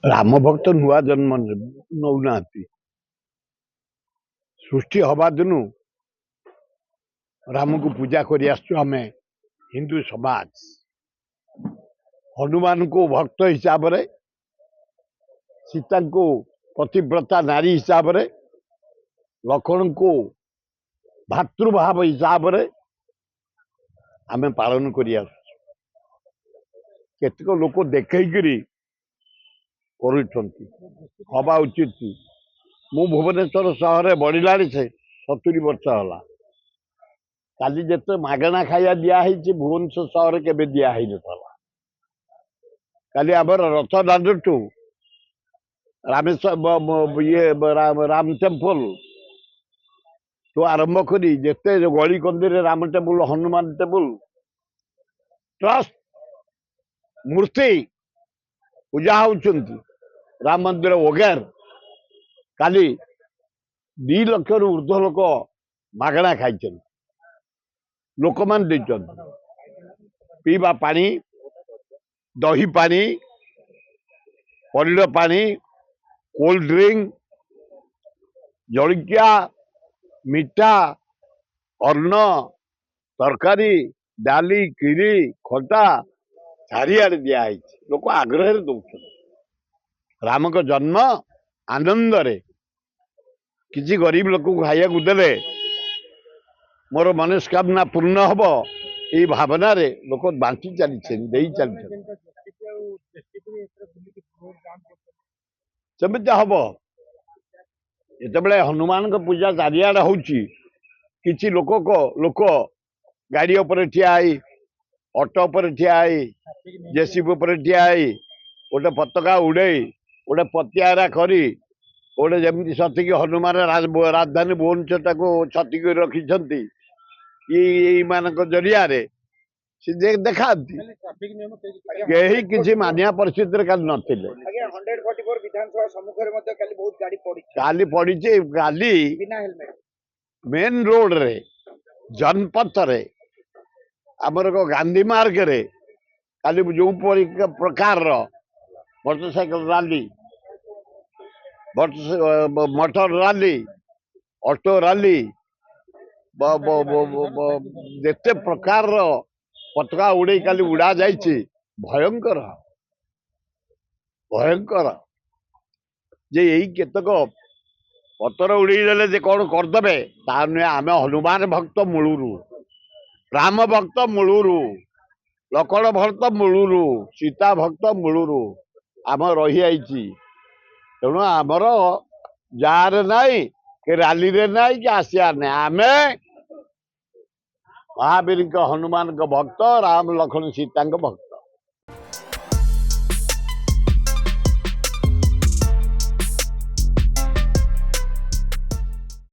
राम भक्त नुआ जन्म नौना सृष्टि हवा दिनु राम को पूजा कर हिंदू समाज हनुमान को भक्त हिसाब रे सीता को पतिव्रता नारी हिसाब रे लक्ष्मण को भातृभाव हिसाब रे आमे पालन करिया केतक लोक देखई हवा उचित मु भुवनेश्वर सहर बढ़ला से 70 वर्ष है काली जिते मागणा खाया दिखाई भुवनेश्वर सहर के दिखाई ना काली आमर रथ दांडू रामेश्वर ये राम टेम्पल तो आरंभ करी जिते गली कंदी Ram temple Hanuman temple trust मूर्ति पूजा होती राम मंदिर वगैर काली 2 लाख रु ऊर्ध्व लोक मागणा खाई लोक मान पीवा पानी दही पानी पनीर पानी कोल्ड ड्रिंक जलिया मिठा अन्न तरकारी डाली खीरी खटा चारिआडे दिखाई लोक आग्रह दौर राम को जन्म आनंद रे किसी गरीब लोक खाया देले मोर मनस्कामना पूर्ण हम ये भावना रे लोक बांटी चली सेमती हम जिते हनुमान को पूजा चारिआडे होची लोक गाड़ी पर ठिया ऑटो पर ठिया जेसीबी पर ठिया गोटे पताका उड़े गोटे पतियारा करी गोटे जमी सतिक हनुमान राजधानी भुवनेश्वर को छतिक रखिंट मान जरिया देखा किसी मानिया परिस्थिति काली पड़ी काली मेन रोड रे जनपथ रे आमर गांधी मार्ग रे काली जो प्रकार motorcycle rally motor rally auto rally जिते प्रकार पताका उड़े काली उड़ा जाइए भयंकर भयंकर जे यही केतक पतर उड़ेदेले जे कौन करदे ता नुहे आम हनुमान भक्त मूलू राम भक्त मूलू लक्ष्मण भक्त मूलू सीता भक्त मूलू आम रही तेणु आमर जार नाई कि रैली रे नाई कि आसियार ना आम महावीर हनुमान भक्त राम लक्ष्मण सीता भक्त।